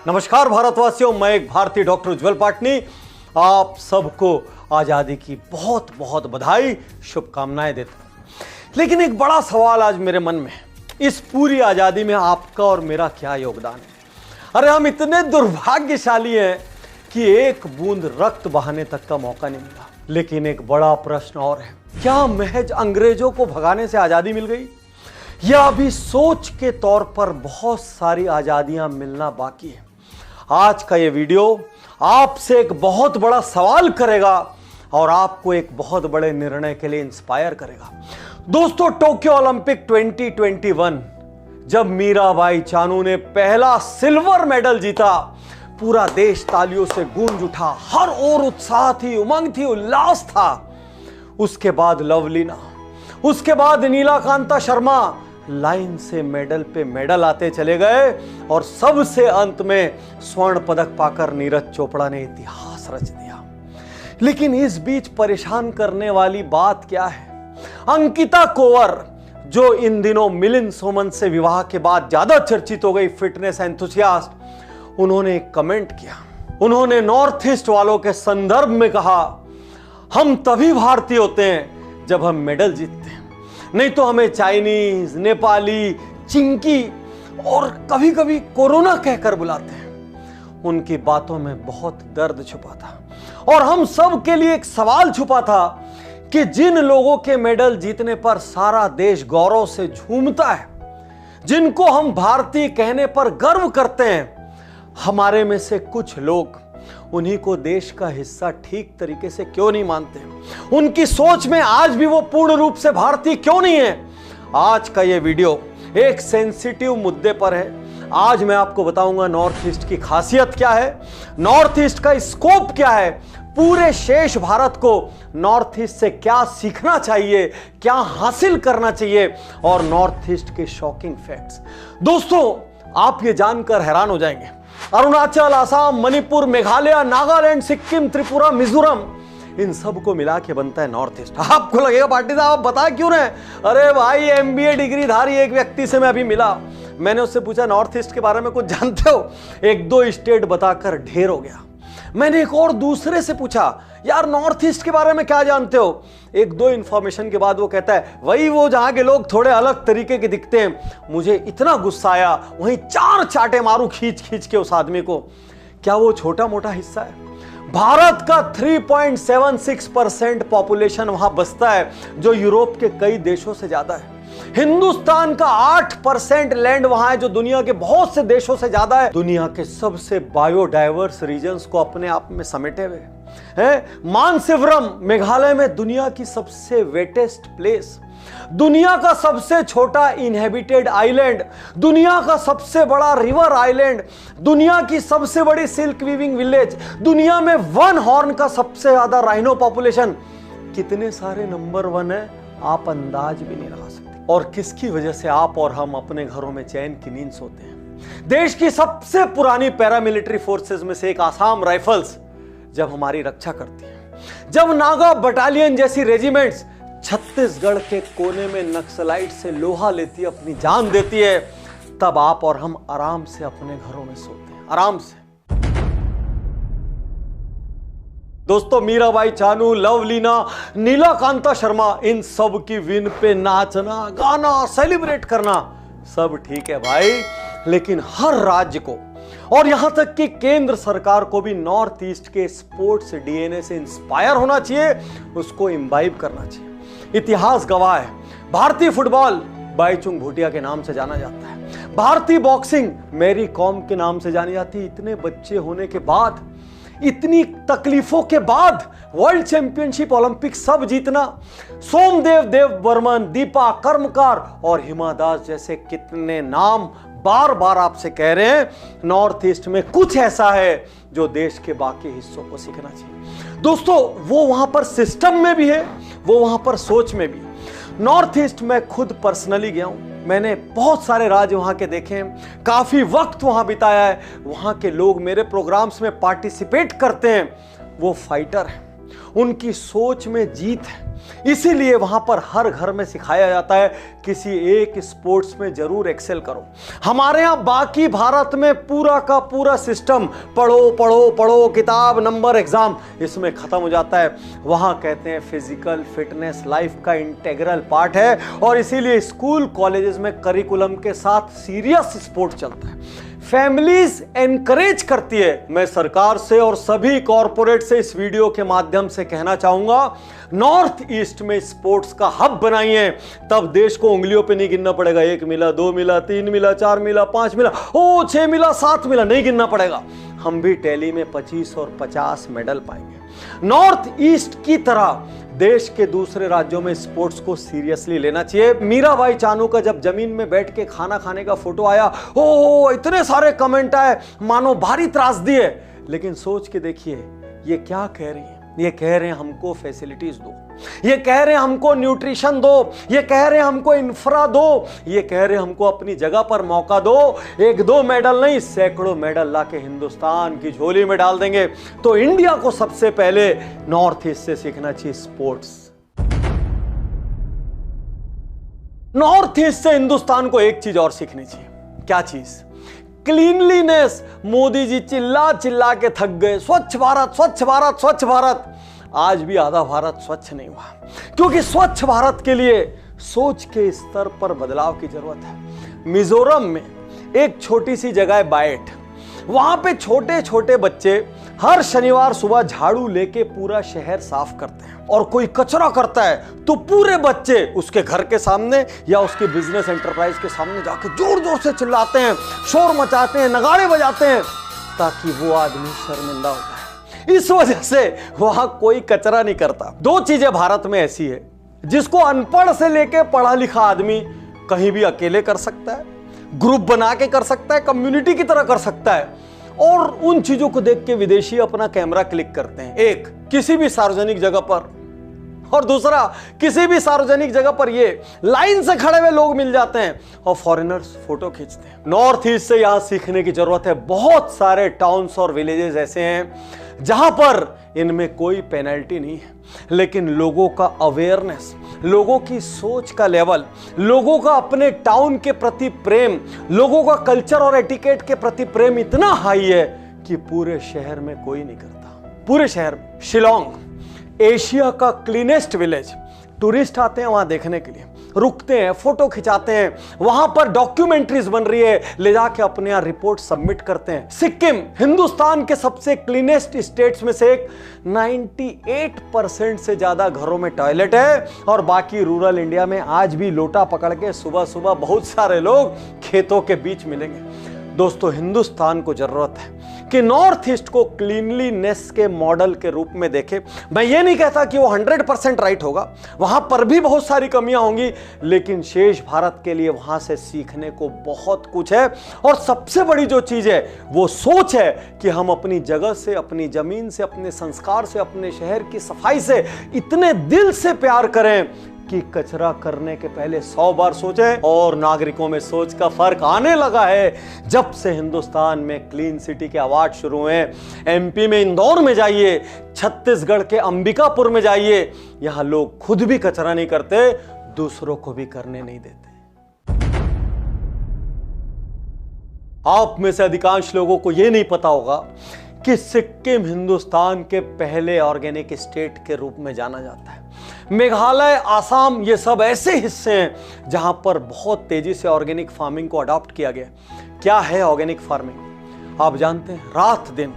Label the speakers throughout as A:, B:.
A: नमस्कार भारतवासियों, मैं एक भारतीय डॉक्टर उज्जवल पाटनी आप सबको आजादी की बहुत बहुत बधाई, शुभकामनाएं देता हूं। लेकिन एक बड़ा सवाल आज मेरे मन में है, इस पूरी आजादी में आपका और मेरा क्या योगदान है? अरे हम इतने दुर्भाग्यशाली हैं कि एक बूंद रक्त बहाने तक का मौका नहीं मिला। लेकिन एक बड़ा प्रश्न और है, क्या महज अंग्रेजों को भगाने से आजादी मिल गई, या अभी सोच के तौर पर बहुत सारी आजादियां मिलना बाकी है? आज का ये वीडियो आपसे एक बहुत बड़ा सवाल करेगा और आपको एक बहुत बड़े निर्णय के लिए इंस्पायर करेगा। दोस्तों, टोक्यो ओलंपिक 2021 जब मीराबाई चानू ने पहला सिल्वर मेडल जीता, पूरा देश तालियों से गूंज उठा, हर ओर उत्साह थी, उमंग थी, उल्लास था। उसके बाद लवलीना, उसके बाद नीलाकांता शर्मा लाइन से मेडल पे मेडल आते चले गए और सबसे अंत में स्वर्ण पदक पाकर नीरज चोपड़ा ने इतिहास रच दिया। लेकिन इस बीच परेशान करने वाली बात क्या है? अंकिता कोवर, जो इन दिनों मिलिंद सोमन से विवाह के बाद ज्यादा चर्चित हो गई फिटनेस एंथुसियास्ट, उन्होंने एक कमेंट किया। उन्होंने नॉर्थ ईस्ट वालों के संदर्भ में कहा, हम तभी भारतीय होते हैं जब हम मेडल जीतते हैं, नहीं तो हमें चाइनीज, नेपाली, चिंकी और कभी कभी कोरोना कहकर बुलाते हैं। उनकी बातों में बहुत दर्द छुपा था और हम सब के लिए एक सवाल छुपा था कि जिन लोगों के मेडल जीतने पर सारा देश गौरव से झूमता है, जिनको हम भारतीय कहने पर गर्व करते हैं, हमारे में से कुछ लोग उन्हीं को देश का हिस्सा ठीक तरीके से क्यों नहीं मानते? उनकी सोच में आज भी वो पूर्ण रूप से भारतीय क्यों नहीं है? आज का ये वीडियो एक सेंसिटिव मुद्दे पर है। आज मैं आपको बताऊंगा नॉर्थ ईस्ट की खासियत क्या है, नॉर्थ ईस्ट का स्कोप क्या है, पूरे शेष भारत को नॉर्थ ईस्ट से क्या सीखना चाहिए, क्या हासिल करना चाहिए, और नॉर्थ ईस्ट के शॉकिंग फैक्ट्स। दोस्तों, आप ये जानकर हैरान हो जाएंगे, अरुणाचल, असम, मणिपुर, मेघालय, नागालैंड, सिक्किम, त्रिपुरा, मिजोरम, इन सब को मिला के बनता है नॉर्थ ईस्ट। आपको लगेगा पाटिल साहब आप बता क्यों रहे? अरे भाई, एमबीए डिग्री धारी एक व्यक्ति से मैं अभी मिला, मैंने उससे पूछा नॉर्थ ईस्ट के बारे में कुछ जानते हो? एक दो स्टेट बताकर ढेर हो गया। मैंने एक और दूसरे से पूछा, यार नॉर्थ ईस्ट के बारे में क्या जानते हो? एक दो इंफॉर्मेशन के बाद वो कहता है, वही वो जहां के लोग थोड़े अलग तरीके के दिखते हैं। मुझे इतना गुस्सा आया, वहीं 4 चाटे मारू खींच खींच के उस आदमी को। क्या वो छोटा मोटा हिस्सा है? भारत का 3.76% पॉपुलेशन वहां बसता है, जो यूरोप के कई देशों से ज्यादा है। हिंदुस्तान का 8% लैंड वहां है, जो दुनिया के बहुत से देशों से ज्यादा है। दुनिया के सबसे बायोडाइवर्स रीजन्स को अपने आप में समेटे हुए है। मानसिवरम मेघालय में दुनिया की सबसे वेटेस्ट प्लेस, दुनिया का सबसे छोटा इनहेबिटेड आइलैंड, दुनिया का सबसे बड़ा रिवर आइलैंड, दुनिया की सबसे बड़ी सिल्क वीविंग विलेज, दुनिया में 1 हॉर्न का सबसे ज्यादा राइनो पॉपुलेशन। कितने सारे नंबर 1 है, आप अंदाज भी नहीं लगा सकते। और किसकी वजह से आप और हम अपने घरों में चैन की नींद सोते हैं? देश की सबसे पुरानी पैरामिलिट्री फोर्सेस में से एक आसाम राइफल्स जब हमारी रक्षा करती है, जब नागा बटालियन जैसी रेजिमेंट्स छत्तीसगढ़ के कोने में नक्सलाइट से लोहा लेती है, अपनी जान देती है, तब आप और हम आराम से अपने घरों में सोते हैं, आराम से। दोस्तों, मीराबाई चानू, लवलीना, नीलाकांता शर्मा, इन सब की विन पे नाचना, गाना, सेलिब्रेट करना सब ठीक है भाई, लेकिन हर राज्य को और यहां तक कि केंद्र सरकार को भी नॉर्थ ईस्ट के स्पोर्ट्स डीएनए से इंस्पायर होना चाहिए, उसको इम्बाइब करना चाहिए। इतिहास गवाह है, भारतीय फुटबॉल बाईचुंग भूटिया के नाम से जाना जाता है, भारतीय बॉक्सिंग मैरी कॉम के नाम से जानी जाती है। इतने बच्चे होने के बाद, इतनी तकलीफों के बाद वर्ल्ड चैंपियनशिप, ओलंपिक सब जीतना, सोमदेव देववर्मन, दीपा कर्मकार और हिमा दास जैसे कितने नाम बार बार आपसे कह रहे हैं। नॉर्थ ईस्ट में कुछ ऐसा है जो देश के बाकी हिस्सों को सीखना चाहिए। दोस्तों, वो वहां पर सिस्टम में भी है, वो वहां पर सोच में भी। नॉर्थ ईस्ट में खुद पर्सनली गया हूं, मैंने बहुत सारे राज्य वहां के देखे हैं, काफी वक्त वहां बिताया है। वहां के लोग मेरे प्रोग्राम्स में पार्टिसिपेट करते हैं, वो फाइटर हैं, उनकी सोच में जीत है, इसीलिए वहां पर हर घर में सिखाया जाता है किसी एक स्पोर्ट्स में जरूर एक्सेल करो। हमारे यहां बाकी भारत में पूरा का पूरा सिस्टम पढ़ो पढ़ो पढ़ो, किताब, नंबर, एग्जाम, इसमें खत्म हो जाता है। वहां कहते हैं फिजिकल फिटनेस लाइफ का इंटीग्रल पार्ट है, और इसीलिए स्कूल कॉलेजेस में करिकुलम के साथ सीरियस स्पोर्ट चलता है। फैमिलीज एनकरेज करती है। मैं सरकार से और सभी कॉरपोरेट से इस वीडियो के माध्यम से कहना चाहूंगा, नॉर्थ ईस्ट में स्पोर्ट्स का हब बनाइए, तब देश को उंगलियों पे नहीं गिनना पड़ेगा 1 मिला, 2 मिला, 3 मिला, 4 मिला, 5 मिला, 6 मिला, 7 मिला, नहीं गिनना पड़ेगा। हम भी टैली में 25 और 50 मेडल पाएंगे। नॉर्थ ईस्ट की तरह देश के दूसरे राज्यों में स्पोर्ट्स को सीरियसली लेना चाहिए। मीराबाई चानू का जब जमीन में बैठ के खाना खाने का फोटो आया, ओ इतने सारे कमेंट आए, मानो भारी त्रासदी है। लेकिन सोच के देखिए ये क्या कह रही है। ये कह रहे हैं हमको फैसिलिटीज दो, ये कह रहे हैं हमको न्यूट्रिशन दो, ये कह रहे हैं हमको इंफ्रा दो, ये कह रहे हैं हमको अपनी जगह पर मौका दो। 1-2 मेडल नहीं, सैकड़ों मेडल लाके हिंदुस्तान की झोली में डाल देंगे। तो इंडिया को सबसे पहले नॉर्थ ईस्ट से सीखना चाहिए स्पोर्ट्स। नॉर्थ ईस्ट से हिंदुस्तान को एक चीज और सीखनी चाहिए। क्या चीज? क्लीनलीनेस। मोदी जी चिल्ला चिल्ला के थक गए, स्वच्छ भारत, स्वच्छ भारत, स्वच्छ भारत। आज भी आधा भारत स्वच्छ नहीं हुआ, क्योंकि स्वच्छ भारत के लिए सोच के स्तर पर बदलाव की जरूरत है। मिजोरम में एक छोटी सी जगह है बायट, वहां पे छोटे छोटे बच्चे हर शनिवार सुबह झाड़ू लेके पूरा शहर साफ करते हैं, और कोई कचरा करता है तो पूरे बच्चे उसके घर के सामने या उसके बिजनेस एंटरप्राइज के सामने जाके जोर जोर से चिल्लाते हैं, शोर मचाते हैं, नगाड़े बजाते हैं, ताकि वो आदमी शर्मिंदा हो जाए। इस वजह से वहां कोई कचरा नहीं करता। 2 चीजें भारत में ऐसी है जिसको अनपढ़ से लेके पढ़ा लिखा आदमी कहीं भी अकेले कर सकता है, ग्रुप बना के कर सकता है, कम्युनिटी की तरह कर सकता है, और उन चीजों को देख के विदेशी अपना कैमरा क्लिक करते हैं। एक, किसी भी सार्वजनिक जगह पर, और दूसरा, किसी भी सार्वजनिक जगह पर ये लाइन से खड़े हुए लोग मिल जाते हैं और फॉरेनर्स फोटो खींचते हैं। नॉर्थ ईस्ट से यहां सीखने की जरूरत है। बहुत सारे टाउन्स और विलेजेस ऐसे हैं जहां पर इनमें कोई पेनल्टी नहीं है, लेकिन लोगों का अवेयरनेस, लोगों की सोच का लेवल, लोगों का अपने टाउन के प्रति प्रेम, लोगों का कल्चर और एटिकेट के प्रति प्रेम इतना हाई है कि पूरे शहर में कोई नहीं करता। पूरे शहर में। शिलोंग एशिया का क्लीनेस्ट विलेज। टूरिस्ट आते हैं वहां देखने के लिए, रुकते हैं, फोटो खिंचाते हैं, वहां पर डॉक्यूमेंट्रीज बन रही है, ले जाके अपने यहां रिपोर्ट सबमिट करते हैं। सिक्किम हिंदुस्तान के सबसे क्लीनेस्ट स्टेट्स में से एक। 98% से ज्यादा घरों में टॉयलेट है, और बाकी रूरल इंडिया में आज भी लोटा पकड़ के सुबह सुबह बहुत सारे लोग खेतों के बीच मिलेंगे। दोस्तों, हिंदुस्तान को जरूरत है कि नॉर्थ ईस्ट को क्लीनलीनेस के मॉडल के रूप में देखे। मैं ये नहीं कहता कि वो 100% राइट होगा, वहां पर भी बहुत सारी कमियां होंगी, लेकिन शेष भारत के लिए वहां से सीखने को बहुत कुछ है। और सबसे बड़ी जो चीज है वो सोच है कि हम अपनी जगह से, अपनी जमीन से, अपने संस्कार से, अपने शहर की सफाई से इतने दिल से प्यार करें कि कचरा करने के पहले 100 बार सोचें। और नागरिकों में सोच का फर्क आने लगा है जब से हिंदुस्तान में क्लीन सिटी के अवार्ड शुरू हुए। एमपी में इंदौर में जाइए, छत्तीसगढ़ के अंबिकापुर में जाइए, यहां लोग खुद भी कचरा नहीं करते, दूसरों को भी करने नहीं देते। आप में से अधिकांश लोगों को यह नहीं पता होगा कि सिक्किम हिंदुस्तान के पहले ऑर्गेनिक स्टेट के रूप में जाना जाता है। मेघालय, आसाम, ये सब ऐसे हिस्से हैं जहां पर बहुत तेजी से ऑर्गेनिक फार्मिंग को अडॉप्ट किया गया। क्या है ऑर्गेनिक फार्मिंग? आप जानते हैं, रात दिन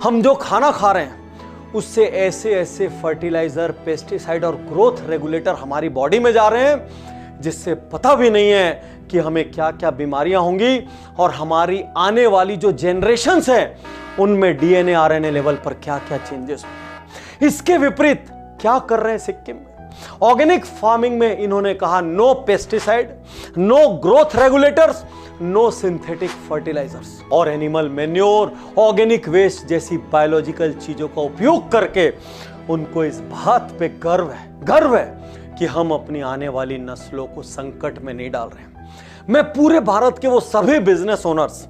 A: हम जो खाना खा रहे हैं उससे ऐसे ऐसे फर्टिलाइजर, पेस्टिसाइड और ग्रोथ रेगुलेटर हमारी बॉडी में जा रहे हैं, जिससे पता भी नहीं है कि हमें क्या क्या बीमारियां होंगी, और हमारी आने वाली जो जनरेशंस हैं उनमें डीएनए, आरएनए लेवल पर क्या क्या चेंजेस होंगे। इसके विपरीत क्या कर रहे हैं सिक्किम में? ऑर्गेनिक फार्मिंग में इन्होंने कहा no pesticide, no growth regulators, no synthetic fertilisers, और एनिमल मेन्योर, ऑर्गेनिक वेस्ट जैसी बायोलॉजिकल चीजों का उपयोग करके उनको इस बात पे गर्व है कि हम अपनी आने वाली नस्लों को संकट में नहीं डाल रहे हैं। मैं पूरे भारत के वो सभी बिजनेस ओनर्स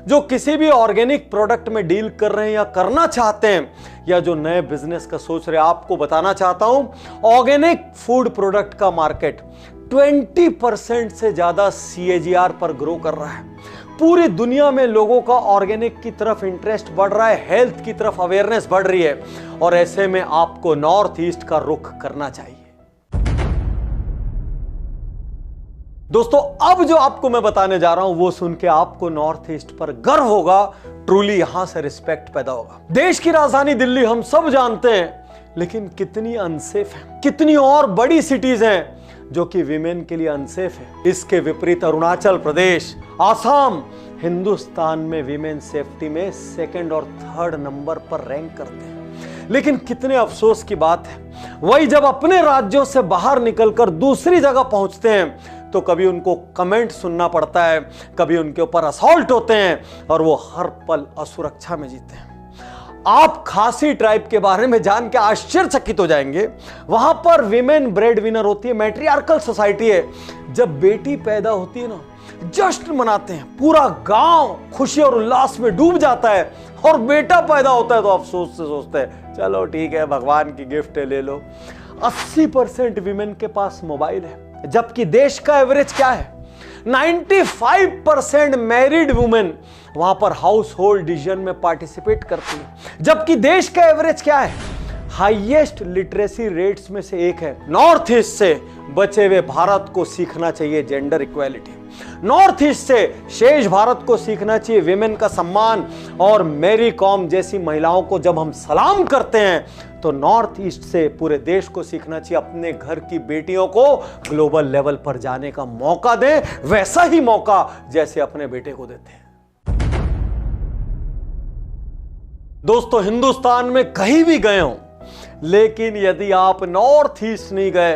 A: जो किसी भी ऑर्गेनिक प्रोडक्ट में डील कर रहे हैं या करना चाहते हैं या जो नए बिजनेस का सोच रहे हैं, आपको बताना चाहता हूं ऑर्गेनिक फूड प्रोडक्ट का मार्केट 20% से ज्यादा CAGR पर ग्रो कर रहा है। पूरी दुनिया में लोगों का ऑर्गेनिक की तरफ इंटरेस्ट बढ़ रहा है, हेल्थ की तरफ अवेयरनेस बढ़ रही है और ऐसे में आपको नॉर्थ ईस्ट का रुख करना चाहिए। दोस्तों, अब जो आपको मैं बताने जा रहा हूं वो सुन के आपको नॉर्थ ईस्ट पर गर्व होगा, ट्रूली यहां से रिस्पेक्ट पैदा होगा। देश की राजधानी दिल्ली हम सब जानते हैं, लेकिन कितनी अनसेफ है, कितनी और बड़ी सिटीज हैं जो कि विमेन के लिए अनसेफ है। इसके विपरीत अरुणाचल प्रदेश, आसाम हिंदुस्तान में विमेन सेफ्टी में 2nd और 3rd नंबर पर रैंक करते हैं। लेकिन कितने अफसोस की बात है, वही जब अपने राज्यों से बाहर निकलकर दूसरी जगह पहुंचते हैं तो कभी उनको कमेंट सुनना पड़ता है, कभी उनके ऊपर असॉल्ट होते हैं और वो हर पल असुरक्षा में जीते हैं। आप खासी ट्राइब के बारे में जान के आश्चर्यचकित हो जाएंगे। वहां पर विमेन ब्रेड विनर होती है, मैट्रियार्कल सोसाइटी है। जब बेटी पैदा होती है ना, जश्न मनाते हैं, पूरा गांव खुशी और उल्लास में डूब जाता है और बेटा पैदा होता है तो अफसोस से सोचते हैं चलो ठीक है, भगवान की गिफ्ट है, ले लो। 80% विमेन के पास मोबाइल है, जबकि देश का एवरेज क्या है? 95% मैरिड वुमेन वहां पर हाउस होल्ड डिसीजन में पार्टिसिपेट करती है, जबकि देश का एवरेज क्या है? हाईएस्ट लिटरेसी रेट्स में से एक है। नॉर्थ ईस्ट से बचे हुए भारत को सीखना चाहिए जेंडर इक्वालिटी। नॉर्थ ईस्ट से शेष भारत को सीखना चाहिए विमेन का सम्मान। और मैरी कॉम जैसी महिलाओं को जब हम सलाम करते हैं तो नॉर्थ ईस्ट से पूरे देश को सीखना चाहिए अपने घर की बेटियों को ग्लोबल लेवल पर जाने का मौका दें, वैसा ही मौका जैसे अपने बेटे को देते हैं। दोस्तों, हिंदुस्तान में कहीं भी गए हो, लेकिन यदि आप नॉर्थ ईस्ट नहीं गए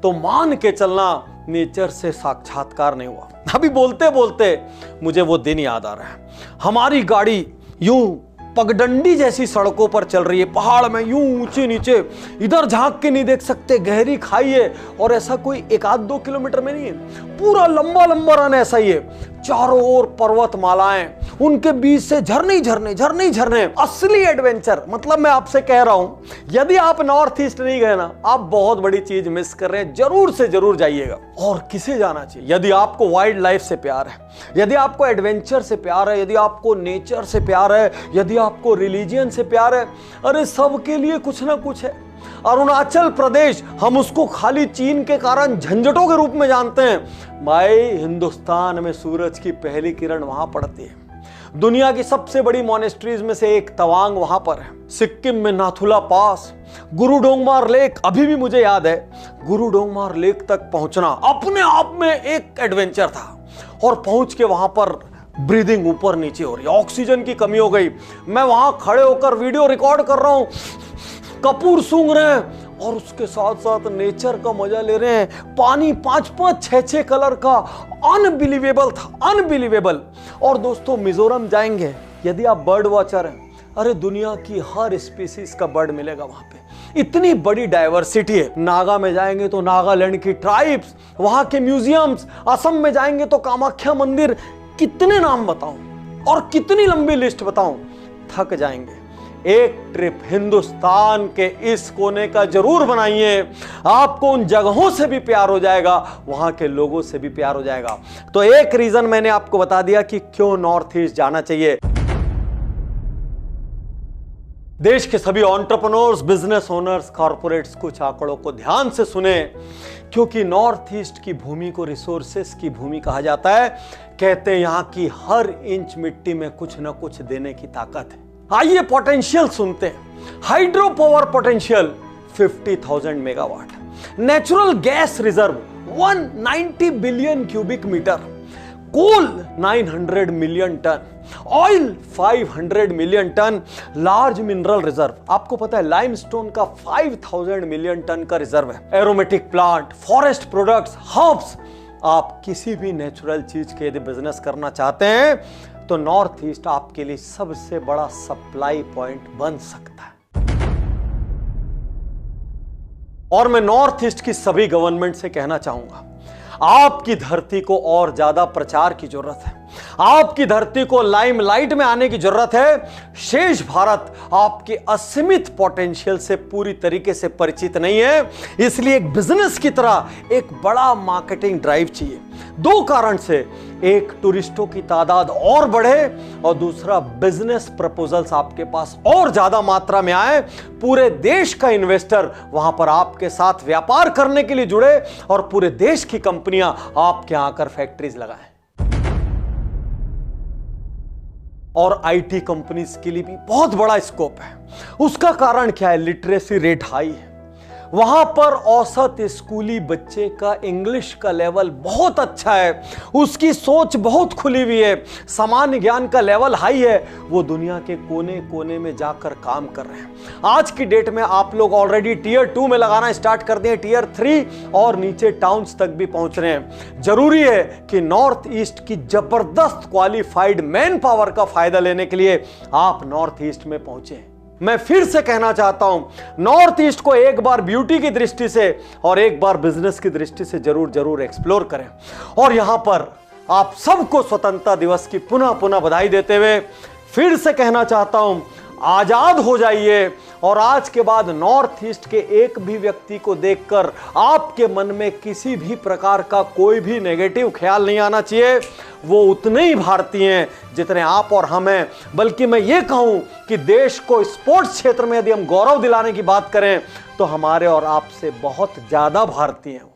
A: तो मान के चलना नेचर से साक्षात्कार नहीं हुआ। अभी बोलते बोलते मुझे वो दिन याद आ रहा है। हमारी गाड़ी यूं पगडंडी जैसी सड़कों पर चल रही है, पहाड़ में यूं ऊंचे नीचे, इधर झांक के नहीं देख सकते, गहरी खाई है और ऐसा कोई 1-2 किलोमीटर में नहीं है, पूरा लंबा लंबा रन ऐसा ही है। चारों ओर पर्वत मालाएं, उनके बीच से झरने झरने झरने झरने, असली एडवेंचर। मतलब मैं आपसे कह रहा हूं, यदि आप नॉर्थ ईस्ट नहीं गए ना, आप बहुत बड़ी चीज मिस कर रहे हैं। जरूर से जरूर जाइएगा। और किसे जाना चाहिए? यदि आपको वाइल्ड लाइफ से प्यार है, यदि आपको एडवेंचर से प्यार है, यदि आपको नेचर से प्यार है, यदि आपको रिलीजियन से प्यार है, अरे सबके लिए कुछ ना कुछ है। अरुणाचल प्रदेश, हम उसको खाली चीन के कारण झंझटों के रूप में जानते हैं। भाई, हिंदुस्तान में सूरज की पहली किरण वहां पड़ती है। दुनिया की सबसे बड़ी मॉनेस्ट्रीज में से एक तवांग वहां पर है। सिक्किम में नाथुला पास, गुरु डोंगमार लेक, अभी भी मुझे याद है गुरु डोंगमार लेक तक पहुंचना अपने आप में एक एडवेंचर था। और पहुंच के वहां पर ब्रीदिंग ऊपर नीचे हो रही है, ऑक्सीजन की कमी हो गई। मैं वहां खड़े होकर वीडियो रिकॉर्ड कर रहा हूं, कपूर सूंघ रहे हैं और उसके साथ साथ नेचर का मजा ले रहे हैं। पानी 5-5, 6-6 कलर का, अनबिलीवेबल था, अनबिलीवेबल। और दोस्तों, मिजोरम जाएंगे, यदि आप बर्ड वॉचर हैं, अरे दुनिया की हर स्पीसीज का बर्ड मिलेगा वहां पे, इतनी बड़ी डाइवर्सिटी है। नागा में जाएंगे तो नागालैंड की ट्राइब्स, वहां के म्यूजियम्स, असम में जाएंगे तो कामाख्या मंदिर। कितने नाम बताऊं और कितनी लंबी लिस्ट बताऊं, थक जाएंगे। एक ट्रिप हिंदुस्तान के इस कोने का जरूर बनाइए, आपको उन जगहों से भी प्यार हो जाएगा, वहां के लोगों से भी प्यार हो जाएगा। तो एक रीजन मैंने आपको बता दिया कि क्यों नॉर्थ ईस्ट जाना चाहिए। देश के सभी एंटरप्रेन्योर्स, बिजनेस ओनर्स, कॉर्पोरेट्स कुछ आंकड़ों को ध्यान से सुने, क्योंकि नॉर्थ ईस्ट की भूमि को रिसोर्सेस की भूमि कहा जाता है। कहते हैं यहां की हर इंच मिट्टी में कुछ ना कुछ देने की ताकत है। आइए पोटेंशियल सुनते हैं। Hydro power potential 50,000 megawatt, natural gas reserve 190 billion cubic metre, coal 900 million tonne, oil 500 million tonne, large mineral reserve, आपको पता है लाइमस्टोन का 5000 मिलियन टन का रिजर्व है, aromatic plant, forest products, herbs. आप किसी भी नेचुरल चीज के यदि बिजनेस करना चाहते हैं तो नॉर्थ ईस्ट आपके लिए सबसे बड़ा सप्लाई पॉइंट बन सकता है। और मैं नॉर्थ ईस्ट की सभी गवर्नमेंट से कहना चाहूंगा, आपकी धरती को और ज्यादा प्रचार की जरूरत है। आपकी धरती को लाइमलाइट में आने की जरूरत है। शेष भारत आपके असीमित पोटेंशियल से पूरी तरीके से परिचित नहीं है, इसलिए एक बिजनेस की तरह एक बड़ा मार्केटिंग ड्राइव चाहिए। दो कारण से, एक टूरिस्टों की तादाद और बढ़े और दूसरा बिजनेस प्रपोजल्स आपके पास और ज्यादा मात्रा में आए, पूरे देश का इन्वेस्टर वहां पर आपके साथ व्यापार करने के लिए जुड़े और पूरे देश की कंपनियां आपके यहां आकर फैक्ट्रीज लगाएं। और आईटी कंपनीज के लिए भी बहुत बड़ा स्कोप है। उसका कारण क्या है? लिटरेसी रेट हाई है। वहां पर औसत स्कूली बच्चे का इंग्लिश का लेवल बहुत अच्छा है, उसकी सोच बहुत खुली हुई है, सामान्य ज्ञान का लेवल हाई है, वो दुनिया के कोने कोने में जाकर काम कर रहे हैं। आज की डेट में आप लोग ऑलरेडी टियर 2 में लगाना स्टार्ट कर दिए, टियर 3 और नीचे टाउन्स तक भी पहुंच रहे हैं। जरूरी है कि नॉर्थ ईस्ट की जबरदस्त क्वालिफाइड मैन पावर का फायदा लेने के लिए आप नॉर्थ ईस्ट में पहुंचे। मैं फिर से कहना चाहता हूं, नॉर्थ ईस्ट को एक बार ब्यूटी की दृष्टि से और एक बार बिजनेस की दृष्टि से जरूर एक्सप्लोर करें। और यहां पर आप सबको स्वतंत्रता दिवस की पुनः बधाई देते हुए फिर से कहना चाहता हूं, आजाद हो जाइए और आज के बाद नॉर्थ ईस्ट के एक भी व्यक्ति को देखकर आपके मन में किसी भी प्रकार का कोई भी नेगेटिव ख्याल नहीं आना चाहिए। वो उतने ही भारतीय हैं जितने आप और हम हैं। बल्कि मैं ये कहूं कि देश को स्पोर्ट्स क्षेत्र में यदि हम गौरव दिलाने की बात करें तो हमारे और आपसे बहुत ज्यादा भारतीय हैं।